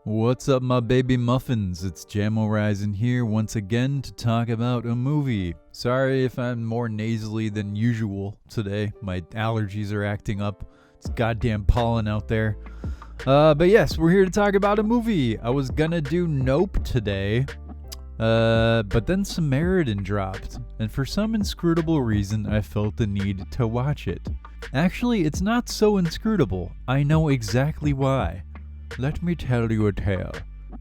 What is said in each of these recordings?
What's up, my baby muffins? It's Jamo Rising here once again to talk about a movie. Sorry if I'm more nasally than usual today. My allergies are acting up. It's goddamn pollen out there. But yes, we're here to talk about a movie. I was gonna do Nope today, but then Samaritan dropped, and for some inscrutable reason, I felt the need to watch it. Actually, it's not so inscrutable. I know exactly why. Let me tell you a tale.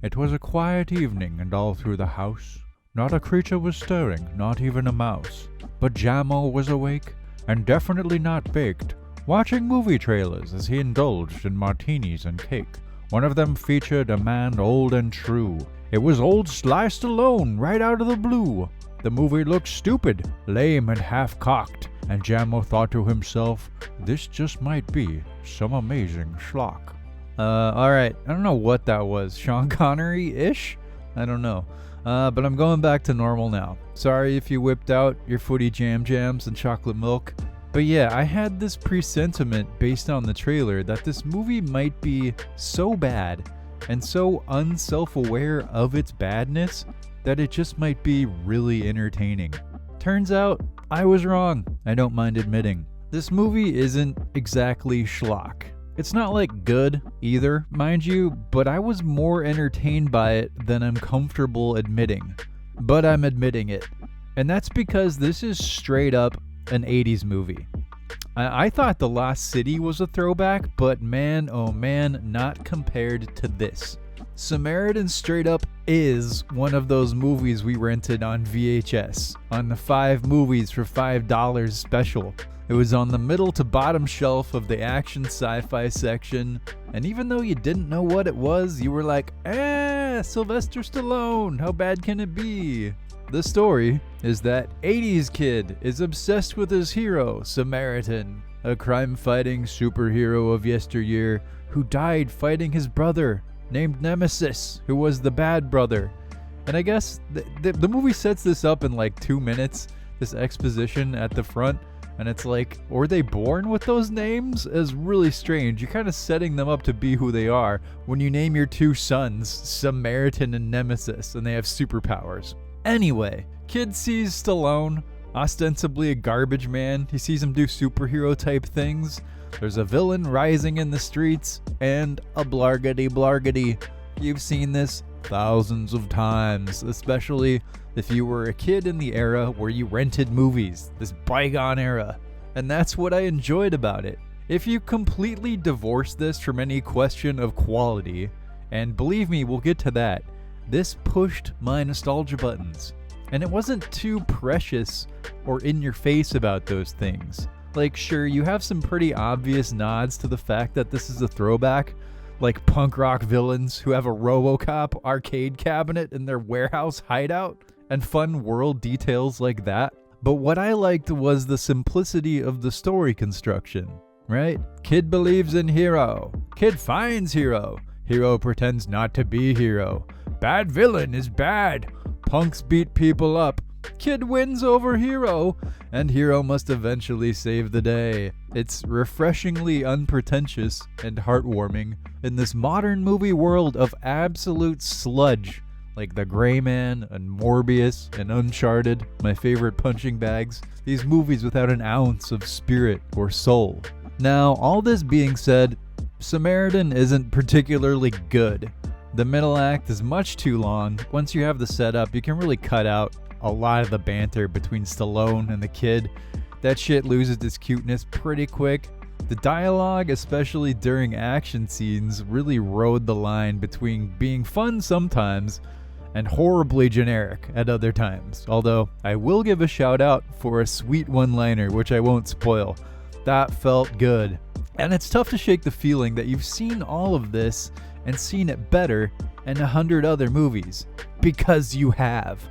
It was a quiet evening, and all through the house, not a creature was stirring, not even a mouse. But Jamo was awake, and definitely not baked, watching movie trailers as he indulged in martinis and cake. One of them featured a man old and true. It was old Sly Stallone, right out of the blue. The movie looked stupid, lame, and half-cocked, and Jamo thought to himself, this just might be some amazing schlock. Alright, I don't know what that was. Sean Connery-ish? I don't know. But I'm going back to normal now. Sorry if you whipped out your footy jams and chocolate milk. But yeah, I had this presentiment based on the trailer that this movie might be so bad and so unself-aware of its badness that it just might be really entertaining. Turns out, I was wrong. I don't mind admitting. This movie isn't exactly schlock. It's not like good either, mind you, but I was more entertained by it than I'm comfortable admitting. But I'm admitting it. And that's because this is straight up an 80's movie. I thought The Lost City was a throwback, but man, oh man, not compared to this. Samaritan straight up is one of those movies we rented on VHS, on the 5 movies for $5 special. It was on the middle to bottom shelf of the action sci-fi section, and even though you didn't know what it was, you were like, Sylvester Stallone, how bad can it be? The story is that 80's kid is obsessed with his hero, Samaritan, a crime-fighting superhero of yesteryear who died fighting his brother, named Nemesis, who was the bad brother. And I guess the movie sets this up in like 2 minutes, this exposition at the front. And it's like, were they born with those names? Is really strange. You're kind of setting them up to be who they are when you name your 2 sons Samaritan and Nemesis, and they have superpowers. Anyway, kid sees Stallone, ostensibly a garbage man. He sees him do superhero type things. There's a villain rising in the streets, and a blargety blargety. You've seen this thousands of times, especially if you were a kid in the era where you rented movies, this bygone era. And that's what I enjoyed about it. If you completely divorce this from any question of quality, and believe me, we'll get to that, this pushed my nostalgia buttons. And it wasn't too precious or in your face about those things. Like, sure, you have some pretty obvious nods to the fact that this is a throwback, like punk rock villains who have a RoboCop arcade cabinet in their warehouse hideout, and fun world details like that. But what I liked was the simplicity of the story construction, right? Kid believes in hero. Kid finds hero. Hero pretends not to be hero. Bad villain is bad. Punks beat people up. Kid wins over hero, and hero must eventually save the day. It's refreshingly unpretentious and heartwarming in this modern movie world of absolute sludge, like The Gray Man and Morbius and Uncharted, my favorite punching bags, these movies without an ounce of spirit or soul. Now, all this being said, Samaritan isn't particularly good. The middle act is much too long. Once you have the setup, you can really cut out a lot of the banter between Stallone and the kid. That shit loses its cuteness pretty quick. The dialogue, especially during action scenes, really rode the line between being fun sometimes and horribly generic at other times. Although, I will give a shout out for a sweet one-liner, which I won't spoil. That felt good. And it's tough to shake the feeling that you've seen all of this and seen it better in 100 other movies. Because you have.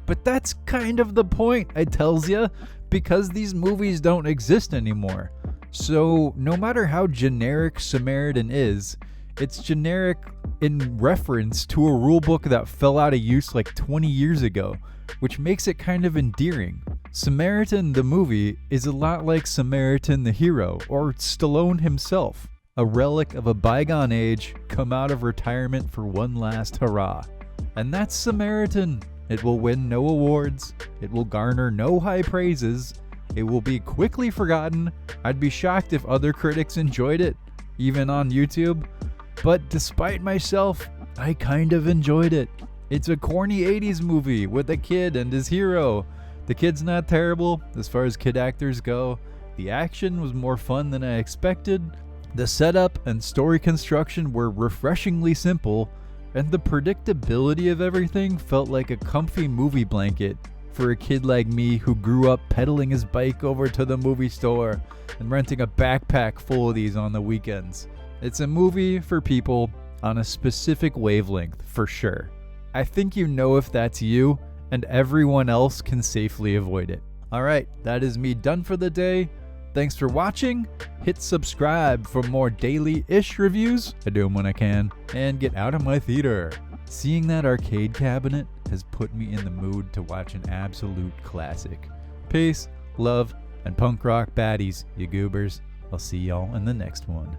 But that's kind of the point, I tells ya, because these movies don't exist anymore. So, no matter how generic Samaritan is, it's generic in reference to a rulebook that fell out of use like 20 years ago, which makes it kind of endearing. Samaritan the movie is a lot like Samaritan the hero, or Stallone himself. a relic of a bygone age, come out of retirement for one last hurrah. And that's Samaritan. It will win no awards. It will garner no high praises. It will be quickly forgotten. I'd be shocked if other critics enjoyed it, even on YouTube. But despite myself, I kind of enjoyed it. It's a corny 80's movie with a kid and his hero. The kid's not terrible as far as kid actors go. The action was more fun than I expected. The setup and story construction were refreshingly simple, and the predictability of everything felt like a comfy movie blanket for a kid like me who grew up pedaling his bike over to the movie store and renting a backpack full of these on the weekends. It's a movie for people on a specific wavelength, for sure. I think you know if that's you, and everyone else can safely avoid it. Alright, that is me done for the day. Thanks for watching. Hit subscribe for more daily-ish reviews. I do them when I can. And get out of my theater. Seeing that arcade cabinet has put me in the mood to watch an absolute classic. Peace, love, and punk rock baddies, you goobers. I'll see y'all in the next one.